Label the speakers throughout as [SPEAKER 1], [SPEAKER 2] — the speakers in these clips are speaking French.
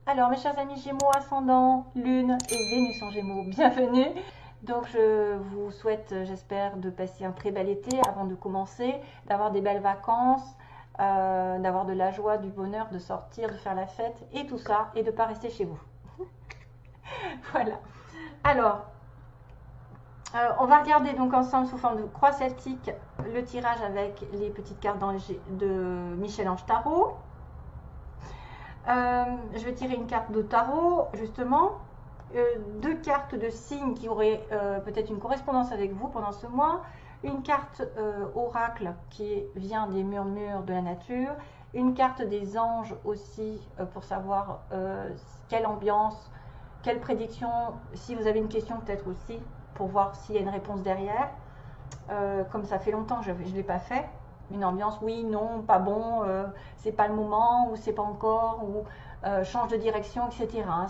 [SPEAKER 1] Alors, mes chers amis Gémeaux, ascendant, Lune et Vénus en Gémeaux, bienvenue. Donc, je vous souhaite, j'espère, de passer un très bel été avant de commencer, d'avoir des belles vacances, d'avoir de la joie, du bonheur, de sortir, de faire la fête et tout ça, et de ne pas rester chez vous. Voilà. Alors, on va regarder donc ensemble sous forme de croix celtique le tirage avec les petites cartes de Michel-Ange Tarot. Je vais tirer une carte de tarot, justement. Deux cartes de signes qui auraient peut-être une correspondance avec vous pendant ce mois. Une carte oracle qui vient des murmures de la nature. Une carte des anges aussi pour savoir quelle ambiance, quelle prédiction. Si vous avez une question peut-être aussi pour voir s'il y a une réponse derrière. Comme ça fait longtemps que je ne l'ai pas fait. Une ambiance, oui, non, pas bon, c'est pas le moment, ou c'est pas encore, ou change de direction, etc. Hein.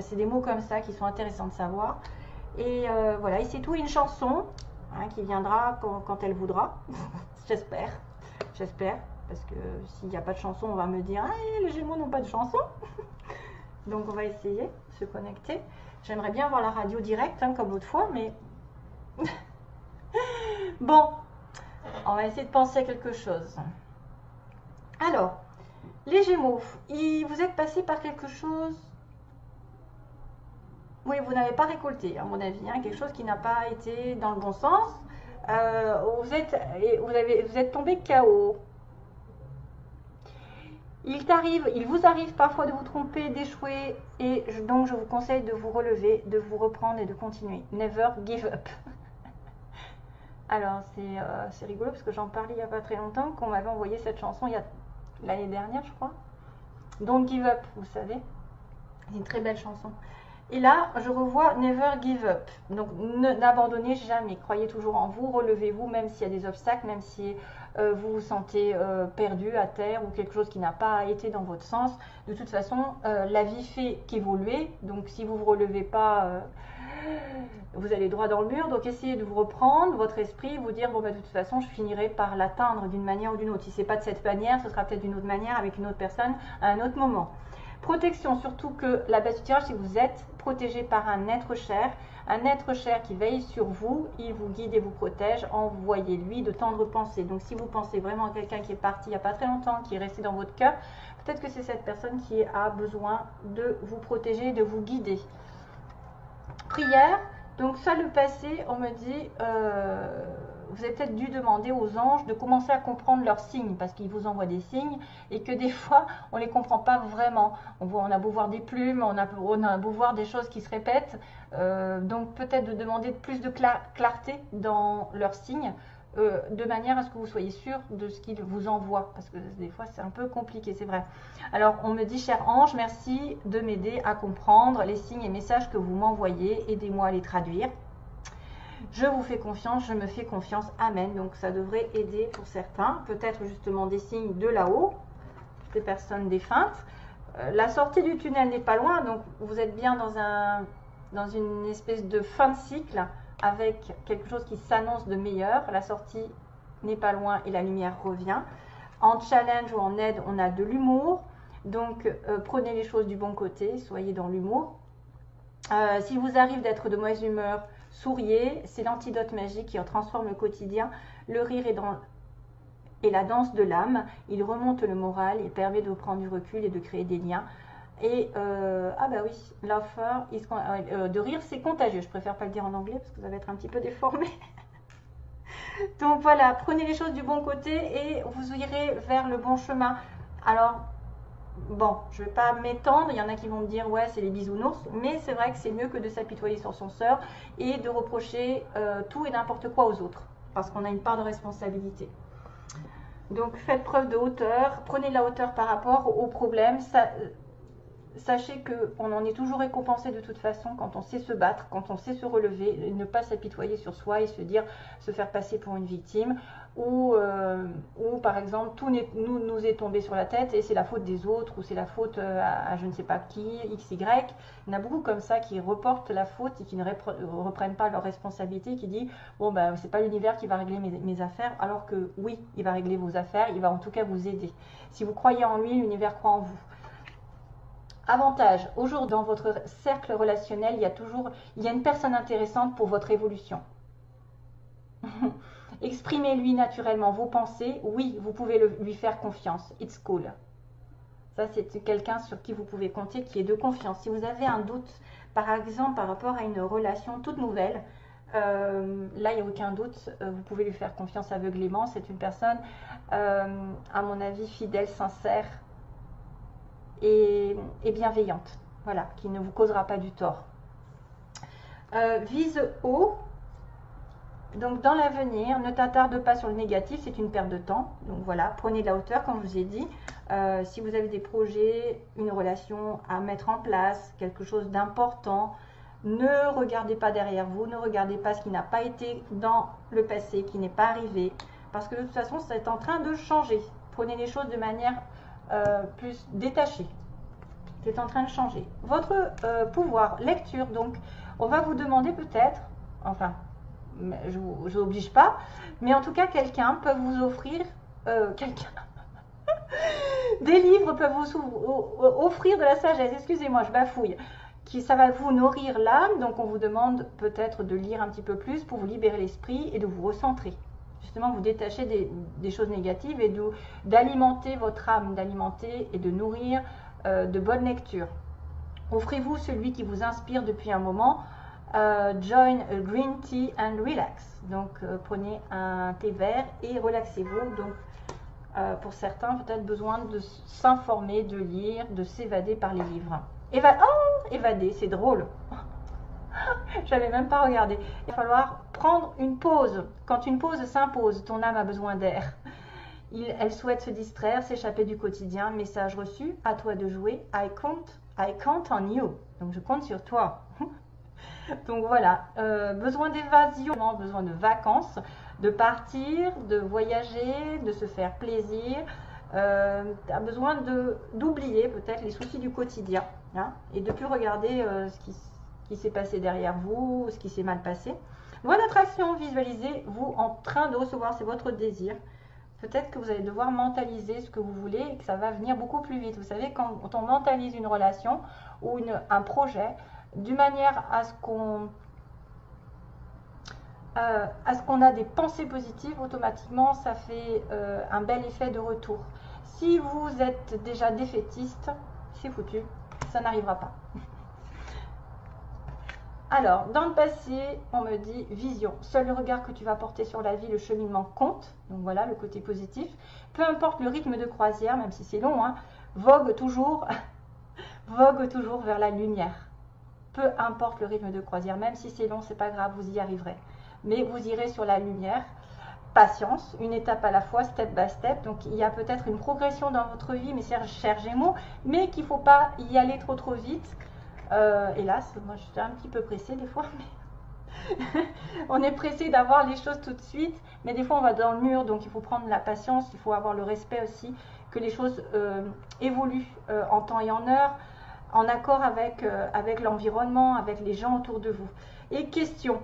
[SPEAKER 1] C'est des mots comme ça qui sont intéressants de savoir. Et voilà, et c'est tout, une chanson hein, qui viendra quand elle voudra. J'espère, parce que s'il n'y a pas de chanson, on va me dire, ah, les Gémeaux n'ont pas de chanson. Donc on va essayer de se connecter. J'aimerais bien voir la radio directe, hein, comme l'autre fois, mais bon. On va essayer de penser à quelque chose. Alors, les Gémeaux, vous êtes passé par quelque chose. Oui, vous n'avez pas récolté, à mon avis, hein, quelque chose qui n'a pas été dans le bon sens. Vous êtes tombé KO. Il vous arrive parfois de vous tromper, d'échouer, et donc je vous conseille de vous relever, de vous reprendre et de continuer. Never give up. Alors, c'est rigolo parce que j'en parlais il n'y a pas très longtemps, qu'on m'avait envoyé cette chanson l'année dernière, je crois. Don't Give Up, vous savez. C'est une très belle chanson. Et là, je revois Never Give Up. Donc, n'abandonnez jamais. Croyez toujours en vous, relevez-vous, même s'il y a des obstacles, même si vous vous sentez perdu à terre ou quelque chose qui n'a pas été dans votre sens. De toute façon, la vie fait qu'évoluer. Donc, si vous ne vous relevez pas... vous allez droit dans le mur, donc essayez de vous reprendre votre esprit, vous dire bon bah de toute façon je finirai par l'atteindre d'une manière ou d'une autre. Si c'est pas de cette manière, ce sera peut-être d'une autre manière avec une autre personne à un autre moment. Protection, surtout que la base du tirage, c'est que vous êtes protégé par un être cher qui veille sur vous, il vous guide et vous protège, envoyez-lui de tendres pensées. Donc si vous pensez vraiment à quelqu'un qui est parti il n'y a pas très longtemps, qui est resté dans votre cœur, peut-être que c'est cette personne qui a besoin de vous protéger, de vous guider. Prière, donc ça le passé, on me dit, vous avez peut-être dû demander aux anges de commencer à comprendre leurs signes, parce qu'ils vous envoient des signes, et que des fois, on ne les comprend pas vraiment. On a beau voir des plumes, on a beau voir des choses qui se répètent, donc peut-être de demander plus de clarté dans leurs signes, de manière à ce que vous soyez sûr de ce qu'il vous envoie, parce que des fois c'est un peu compliqué, c'est vrai. Alors on me dit, cher ange, merci de m'aider à comprendre les signes et messages que vous m'envoyez, aidez-moi à les traduire. Je vous fais confiance, je me fais confiance, amen. Donc ça devrait aider pour certains, peut-être justement des signes de là-haut, des personnes défuntes. La sortie du tunnel n'est pas loin, donc vous êtes bien dans une espèce de fin de cycle, avec quelque chose qui s'annonce de meilleur. La sortie n'est pas loin et la lumière revient. En challenge ou en aide, on a de l'humour. Donc, prenez les choses du bon côté, soyez dans l'humour. S'il vous arrive d'être de mauvaise humeur, souriez. C'est l'antidote magique qui transforme le quotidien. Le rire est la danse de l'âme. Il remonte le moral, il permet de prendre du recul et de créer des liens. Et, ah bah oui, de rire, c'est contagieux. Je préfère pas le dire en anglais parce que ça va être un petit peu déformé. Donc voilà, prenez les choses du bon côté et vous irez vers le bon chemin. Alors, bon, je ne vais pas m'étendre, il y en a qui vont me dire ouais c'est les bisounours, mais c'est vrai que c'est mieux que de s'apitoyer sur son sort et de reprocher tout et n'importe quoi aux autres, parce qu'on a une part de responsabilité. Donc faites preuve de hauteur, prenez de la hauteur par rapport aux problèmes. Sachez qu'on en est toujours récompensé de toute façon quand on sait se battre, quand on sait se relever, ne pas s'apitoyer sur soi et se faire passer pour une victime, ou par exemple tout nous est tombé sur la tête et c'est la faute des autres, ou c'est la faute à je ne sais pas qui, x, y. Il y en a beaucoup comme ça qui reportent la faute et qui ne reprennent pas leur responsabilité, qui disent bon ben c'est pas l'univers qui va régler mes affaires, alors que oui, il va régler vos affaires, il va en tout cas vous aider. Si vous croyez en lui, l'univers croit en vous. Avantage, aujourd'hui dans votre cercle relationnel, il y a une personne intéressante pour votre évolution. Exprimez-lui naturellement vos pensées. Oui, vous pouvez lui faire confiance. It's cool. Ça, c'est quelqu'un sur qui vous pouvez compter, qui est de confiance. Si vous avez un doute, par exemple, par rapport à une relation toute nouvelle, là, il n'y a aucun doute. Vous pouvez lui faire confiance aveuglément. C'est une personne, à mon avis, fidèle, sincère et bienveillante. Voilà, qui ne vous causera pas du tort. Vise haut. Donc dans l'avenir, ne t'attarde pas sur le négatif, c'est une perte de temps. Donc voilà, prenez de la hauteur comme je vous ai dit. Si vous avez des projets, une relation à mettre en place, quelque chose d'important, ne regardez pas derrière vous, ne regardez pas ce qui n'a pas été dans le passé, qui n'est pas arrivé. Parce que de toute façon, c'est en train de changer. Prenez les choses de manière plus détachée. C'est en train de changer. Votre pouvoir, lecture, donc on va vous demander peut-être, enfin, je vous oblige pas, mais en tout cas quelqu'un peut vous offrir des livres peuvent vous offrir de la sagesse. Excusez-moi, je bafouille. Ça va vous nourrir l'âme, donc on vous demande peut-être de lire un petit peu plus pour vous libérer l'esprit et de vous recentrer. Justement, vous détacher des choses négatives et d'alimenter votre âme, d'alimenter et de nourrir de bonnes lectures. Offrez-vous celui qui vous inspire depuis un moment. Join a green tea and relax. Donc prenez un thé vert et relaxez-vous. Donc pour certains, peut-être besoin de s'informer, de lire, de s'évader par les livres. Évader, c'est drôle. J'avais même pas regardé. Il va falloir prendre une pause. Quand une pause s'impose, ton âme a besoin d'air. Elle souhaite se distraire, s'échapper du quotidien. Message reçu, à toi de jouer. I count on you. Donc je compte sur toi. Donc voilà, besoin d'évasion, besoin de vacances, de partir, de voyager, de se faire plaisir. Tu as besoin d'oublier peut-être les soucis du quotidien, hein, et de plus regarder ce qui s'est passé derrière vous, ce qui s'est mal passé. Voie d'attraction, visualisez-vous en train de recevoir, c'est votre désir. Peut-être que vous allez devoir mentaliser ce que vous voulez et que ça va venir beaucoup plus vite. Vous savez, quand on mentalise une relation ou un projet, d'une manière à ce qu'on a des pensées positives, automatiquement ça fait un bel effet de retour. Si vous êtes déjà défaitiste, c'est foutu, ça n'arrivera pas. Alors, dans le passé, on me dit vision. Seul le regard que tu vas porter sur la vie, le cheminement compte. Donc voilà, le côté positif. Peu importe le rythme de croisière, même si c'est long, hein, vogue toujours vers la lumière. Peu importe le rythme de croisière, même si c'est long, c'est pas grave, vous y arriverez. Mais vous irez sur la lumière. Patience, une étape à la fois, step by step. Donc il y a peut-être une progression dans votre vie, mes chers Gémeaux, mais qu'il ne faut pas y aller trop vite. Hélas, moi je suis un petit peu pressée des fois, mais on est pressé d'avoir les choses tout de suite, mais des fois on va dans le mur, donc il faut prendre la patience, il faut avoir le respect aussi que les choses évoluent en temps et en heure, en accord avec l'environnement, avec les gens autour de vous. Et question,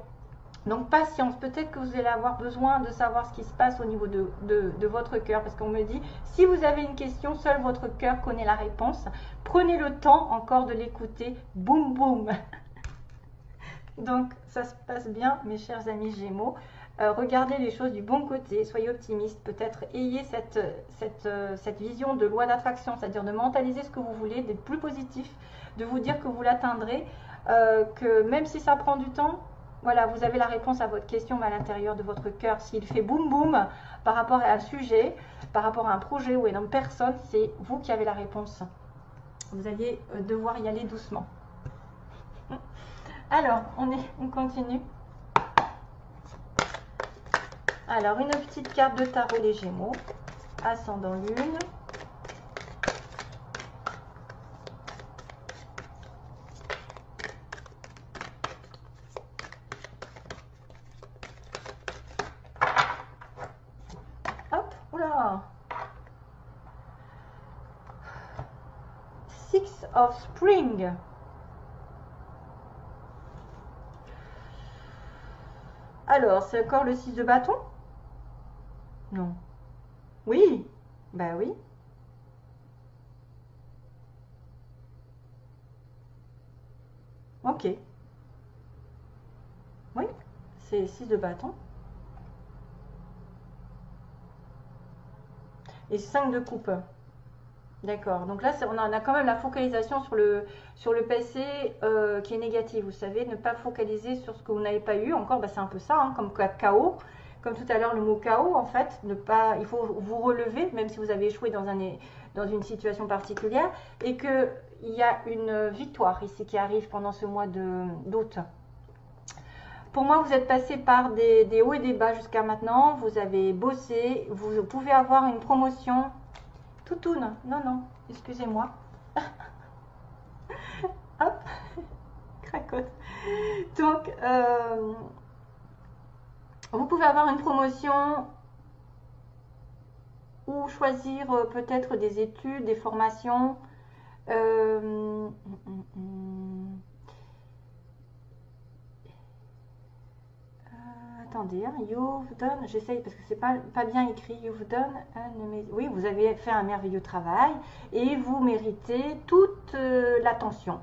[SPEAKER 1] donc patience, peut-être que vous allez avoir besoin de savoir ce qui se passe au niveau de votre cœur, parce qu'on me dit, si vous avez une question, seul votre cœur connaît la réponse. Prenez le temps encore de l'écouter, boum boum. Donc ça se passe bien, mes chers amis Gémeaux. Regardez les choses du bon côté, soyez optimistes, peut-être ayez cette vision de loi d'attraction, c'est-à-dire de mentaliser ce que vous voulez, d'être plus positif, de vous dire que vous l'atteindrez, que même si ça prend du temps, voilà, vous avez la réponse à votre question à l'intérieur de votre cœur. S'il fait boum boum par rapport à un sujet, par rapport à un projet ou à une personne, c'est vous qui avez la réponse. Vous allez devoir y aller doucement. Alors, on continue. Alors, une petite carte de tarot les Gémeaux. Ascendant Lune. Hop, oula. Six of Spring. Alors, c'est encore le 6 de bâton? Non. Oui. Ben oui. Ok. Oui, c'est 6 de bâton. Et 5 de coupe. D'accord. Donc là, on a quand même la focalisation sur le passé qui est négatif. Vous savez, ne pas focaliser sur ce que vous n'avez pas eu. Encore, bah, c'est un peu ça, hein, comme chaos. Comme tout à l'heure, le mot chaos, en fait, il faut vous relever, même si vous avez échoué dans une situation particulière, et qu'il y a une victoire ici qui arrive pendant ce mois d'août. Pour moi, vous êtes passé par des hauts et des bas jusqu'à maintenant. Vous avez bossé. Vous pouvez avoir une promotion. Toutoune. Non, non. Excusez-moi. Hop. Cracotte. Donc, vous pouvez avoir une promotion ou choisir peut-être des études, des formations. Attendez, hein, you've done, j'essaye parce que c'est pas bien écrit, you've done, oui, vous avez fait un merveilleux travail et vous méritez toute l'attention.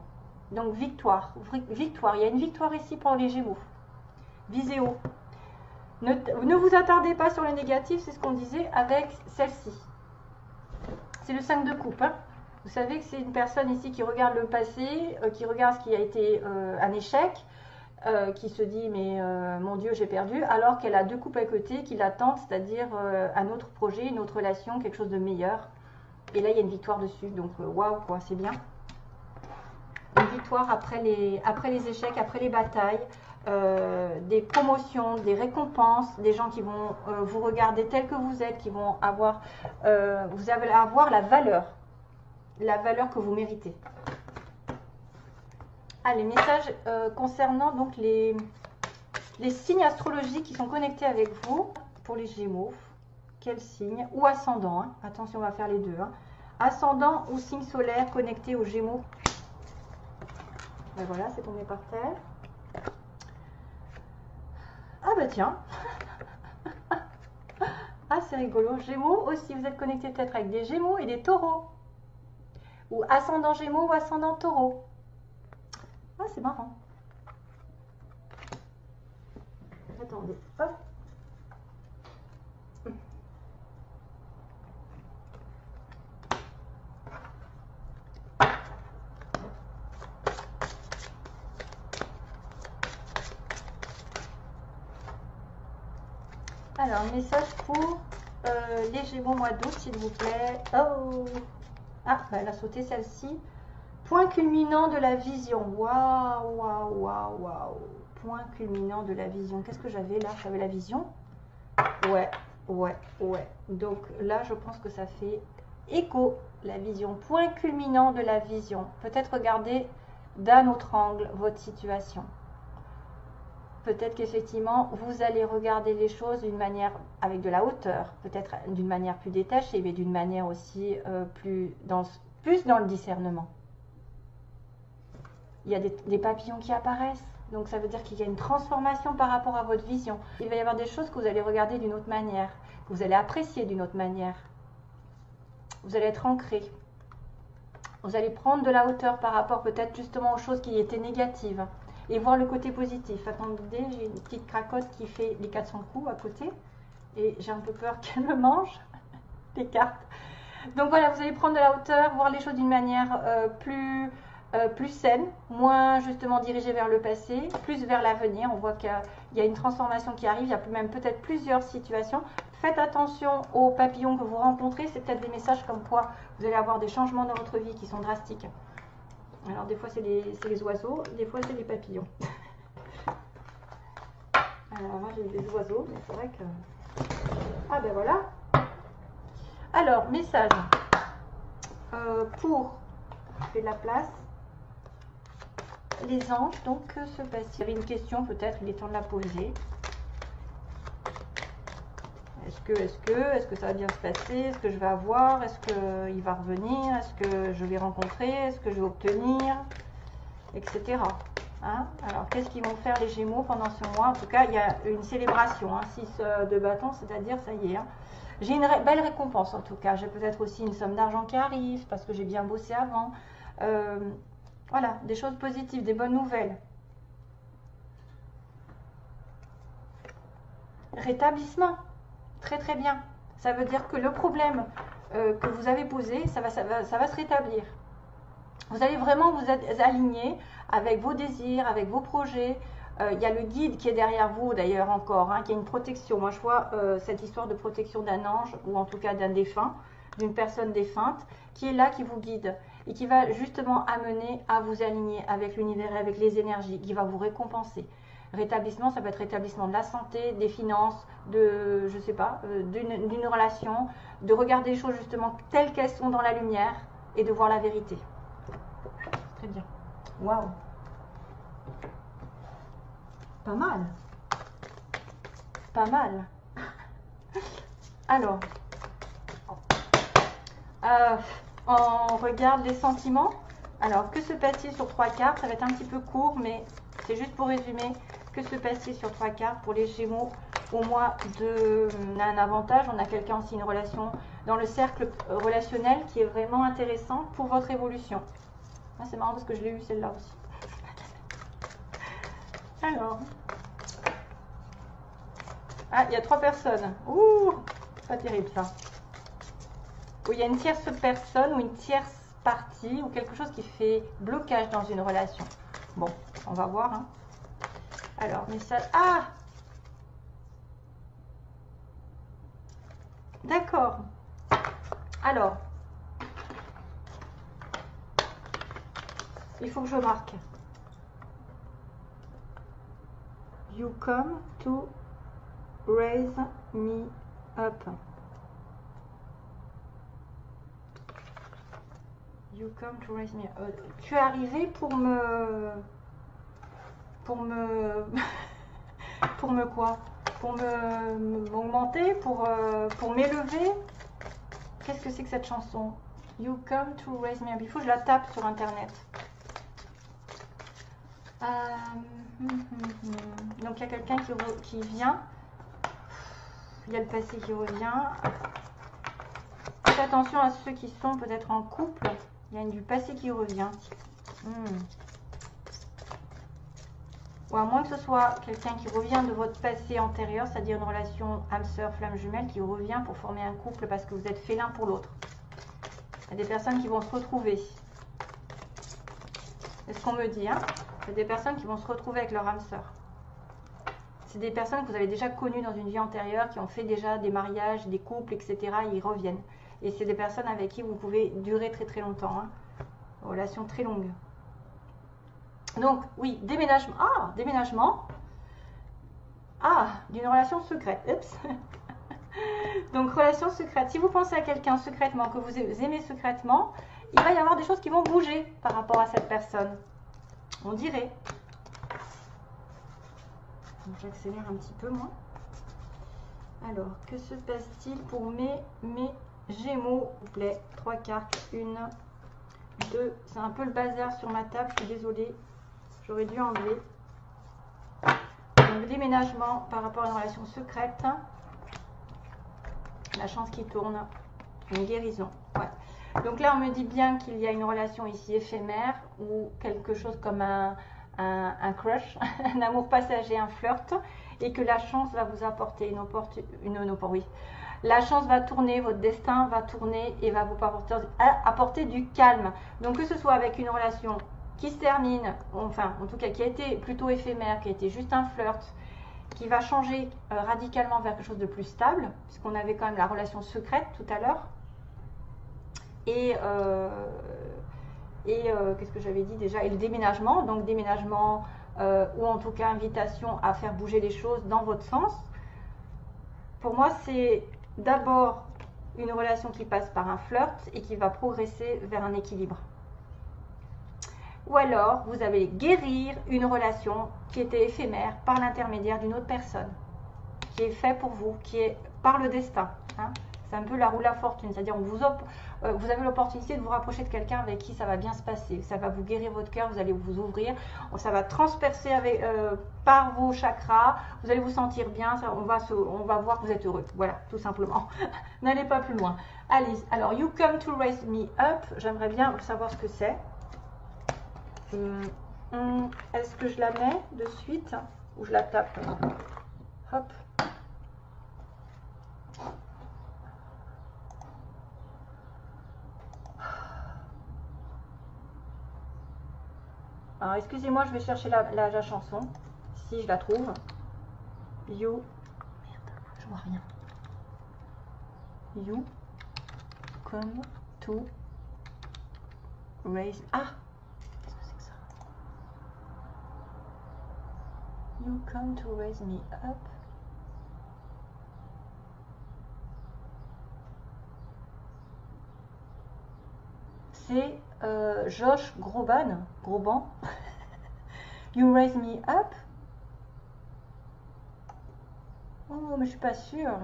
[SPEAKER 1] Donc victoire, victoire, il y a une victoire ici pour les Gémeaux. Visez haut. Ne vous attardez pas sur le négatif, c'est ce qu'on disait avec celle-ci. C'est le 5 de coupe. Hein. Vous savez que c'est une personne ici qui regarde le passé, qui regarde ce qui a été un échec, qui se dit mais mon Dieu j'ai perdu, alors qu'elle a deux coupes à côté qui l'attendent, c'est-à-dire un autre projet, une autre relation, quelque chose de meilleur. Et là il y a une victoire dessus, donc waouh quoi, c'est bien. Une victoire après les échecs, après les batailles, des promotions, des récompenses, des gens qui vont vous regarder tel que vous êtes, qui vont avoir, vous allez avoir la valeur que vous méritez. Ah, les messages concernant donc les signes astrologiques qui sont connectés avec vous pour les Gémeaux. Quel signe? Ou ascendant, hein. Attention, on va faire les deux. Hein. Ascendant ou signe solaire connecté aux Gémeaux. Ben voilà, c'est tombé par terre. Ah bah tiens. Ah, c'est rigolo. Gémeaux aussi, vous êtes connecté peut-être avec des Gémeaux et des Taureaux. Ou ascendant Gémeaux ou ascendant Taureau. Ah, c'est marrant. Attendez, hop. Alors, message pour les Gémeaux mois d'août, s'il vous plaît. Oh. Ah, bah, elle a sauté celle-ci. Point culminant de la vision. Waouh, waouh, waouh, waouh. Point culminant de la vision. Qu'est-ce que j'avais là? J'avais la vision. Ouais, ouais, ouais. Donc là, je pense que ça fait écho, la vision. Point culminant de la vision. Peut-être regarder d'un autre angle votre situation. Peut-être qu'effectivement, vous allez regarder les choses d'une manière avec de la hauteur. Peut-être d'une manière plus détachée, mais d'une manière aussi plus dans le discernement. Il y a des papillons qui apparaissent. Donc ça veut dire qu'il y a une transformation par rapport à votre vision. Il va y avoir des choses que vous allez regarder d'une autre manière, que vous allez apprécier d'une autre manière. Vous allez être ancré. Vous allez prendre de la hauteur par rapport peut-être justement aux choses qui étaient négatives et voir le côté positif. Attendez, j'ai une petite cracotte qui fait les 400 coups à côté et j'ai un peu peur qu'elle me mange les cartes. Donc voilà, vous allez prendre de la hauteur, voir les choses d'une manière plus saine, moins justement dirigée vers le passé, plus vers l'avenir. On voit qu'il y a une transformation qui arrive, il y a même peut-être plusieurs situations. Faites attention aux papillons que vous rencontrez, c'est peut-être des messages comme quoi vous allez avoir des changements dans votre vie qui sont drastiques. Alors des fois c'est les oiseaux, des fois c'est les papillons. Alors moi j'ai des oiseaux, mais c'est vrai que... Ah ben voilà. Alors, message pour... Je fais de la place. Les anges, donc, que se passe-t-il? Il y avait une question, peut-être, il est temps de la poser. Est-ce que ça va bien se passer? Est-ce que je vais avoir? Est-ce qu'il va revenir? Est-ce que je vais rencontrer? Est-ce que je vais obtenir? Etc. Hein? Alors, qu'est-ce qu'ils vont faire les Gémeaux pendant ce mois? En tout cas, il y a une célébration. Hein, 6 de bâton, c'est-à-dire, ça y est. Hein. J'ai une belle récompense, en tout cas. J'ai peut-être aussi une somme d'argent qui arrive, parce que j'ai bien bossé avant. Voilà, des choses positives, des bonnes nouvelles. Rétablissement. Très très bien. Ça veut dire que le problème que vous avez posé, ça va se rétablir. Vous allez vraiment vous aligner avec vos désirs, avec vos projets. Il y a le guide qui est derrière vous d'ailleurs encore, hein, qui a une protection. Moi je vois cette histoire de protection d'un ange, ou en tout cas d'un défunt, d'une personne défunte, qui est là, qui vous guide et qui va justement amener à vous aligner avec l'univers et avec les énergies, qui va vous récompenser. Rétablissement, ça peut être rétablissement de la santé, des finances, de, je sais pas, d'une relation, de regarder les choses justement telles qu'elles sont dans la lumière et de voir la vérité. Très bien. Waouh. Pas mal. Pas mal. Alors, on regarde les sentiments. Alors, que se passe-t-il sur 3 cartes? Ça va être un petit peu court, mais c'est juste pour résumer. Que se passe-t-il sur 3 cartes pour les Gémeaux au mois de... On a un avantage, on a quelqu'un aussi, une relation dans le cercle relationnel qui est vraiment intéressant pour votre évolution. Ah, c'est marrant parce que je l'ai eu celle-là aussi. Alors. Ah, il y a 3 personnes. Ouh, pas terrible ça. Où il y a une tierce personne ou une tierce partie ou quelque chose qui fait blocage dans une relation. Bon, on va voir. Hein. Alors, message. Ah! D'accord. Alors. Il faut que je marque. You come to raise me up. You come to raise me up. Tu es arrivé pour me quoi? Pour m'augmenter, pour m'élever. Qu'est-ce que c'est que cette chanson? You come to raise me up. Il faut que je la tape sur internet. Donc il y a quelqu'un qui vient. Il y a le passé qui revient. Faites attention à ceux qui sont peut-être en couple. Il y a du passé qui revient. Ou à moins que ce soit quelqu'un qui revient de votre passé antérieur, c'est-à-dire une relation âme-sœur, flamme jumelle, qui revient pour former un couple parce que vous êtes fait l'un pour l'autre. Il y a des personnes qui vont se retrouver. C'est ce qu'on me dit, hein. C'est des personnes qui vont se retrouver avec leur âme sœur. C'est des personnes que vous avez déjà connues dans une vie antérieure, qui ont fait déjà des mariages, des couples, etc. Et ils reviennent. Et c'est des personnes avec qui vous pouvez durer très très longtemps. Hein. Relation très longue. Donc, oui, déménagement. Ah, déménagement. Ah, d'une relation secrète. Oups. Donc, relation secrète. Si vous pensez à quelqu'un secrètement, que vous aimez secrètement, il va y avoir des choses qui vont bouger par rapport à cette personne. On dirait. J'accélère un petit peu, moi. Alors, que se passe-t-il pour mes Gémeaux, s'il vous plaît? 3 cartes. 1, 2. C'est un peu le bazar sur ma table, je suis désolée. J'aurais dû enlever. Donc, déménagement par rapport à une relation secrète. La chance qui tourne. Une guérison. Ouais. Donc là, on me dit bien qu'il y a une relation ici éphémère ou quelque chose comme un crush, un amour passager, un flirt, et que la chance va vous apporter oui. La chance va tourner, votre destin va tourner et va vous apporter du calme. Donc que ce soit avec une relation qui se termine, enfin en tout cas qui a été plutôt éphémère, qui a été juste un flirt, qui va changer radicalement vers quelque chose de plus stable, puisqu'on avait quand même la relation secrète tout à l'heure. Et qu'est-ce que j'avais dit déjà? Et le déménagement, donc déménagement ou en tout cas invitation à faire bouger les choses dans votre sens. Pour moi, c'est d'abord une relation qui passe par un flirt et qui va progresser vers un équilibre. Ou alors, vous allez guérir une relation qui était éphémère par l'intermédiaire d'une autre personne, qui est fait pour vous, qui est par le destin. Hein. C'est un peu la roue de la fortune, c'est-à-dire vous avez l'opportunité de vous rapprocher de quelqu'un avec qui ça va bien se passer. Ça va vous guérir votre cœur, vous allez vous ouvrir, ça va transpercer par vos chakras, vous allez vous sentir bien, on va voir que vous êtes heureux. Voilà, tout simplement. N'allez pas plus loin. Allez, alors, You Come to Raise Me Up, j'aimerais bien savoir ce que c'est. Est-ce que je la mets de suite ou je la tape? Hop. Alors, excusez-moi, je vais chercher la chanson, si je la trouve. You. Merde, je vois rien. You come to raise. Ah! Qu'est-ce que c'est que ça? You come to raise me up. C'est Josh Groban. You raise me up. Oh, mais je suis pas sûre.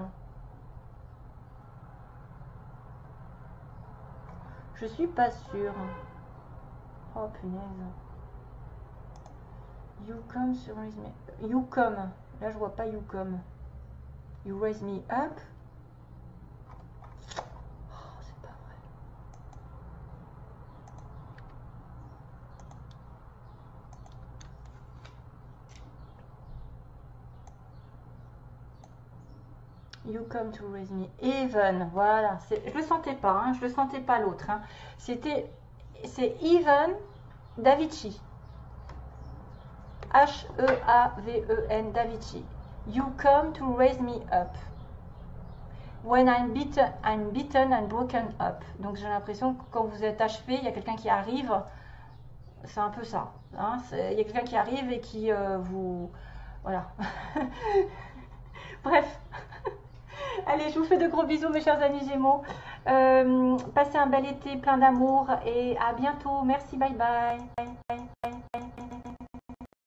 [SPEAKER 1] Je suis pas sûre. Oh punaise. You come to raise me. You come. Là je vois pas you come. You raise me up. Oh, c'est pas vrai. You come to raise me. Even. Voilà. Je le sentais pas. Hein, je le sentais pas l'autre. Hein. C'est Even Davichi. H-E-A-V-E-N, Davichi. You come to raise me up. When I'm beaten and broken up. Donc j'ai l'impression que quand vous êtes achevé, il y a quelqu'un qui arrive. C'est un peu ça. Hein, il y a quelqu'un qui arrive et qui vous... Voilà. Bref. Allez, je vous fais de gros bisous mes chers amis Gémeaux. Passez un bel été plein d'amour et à bientôt. Merci, bye bye.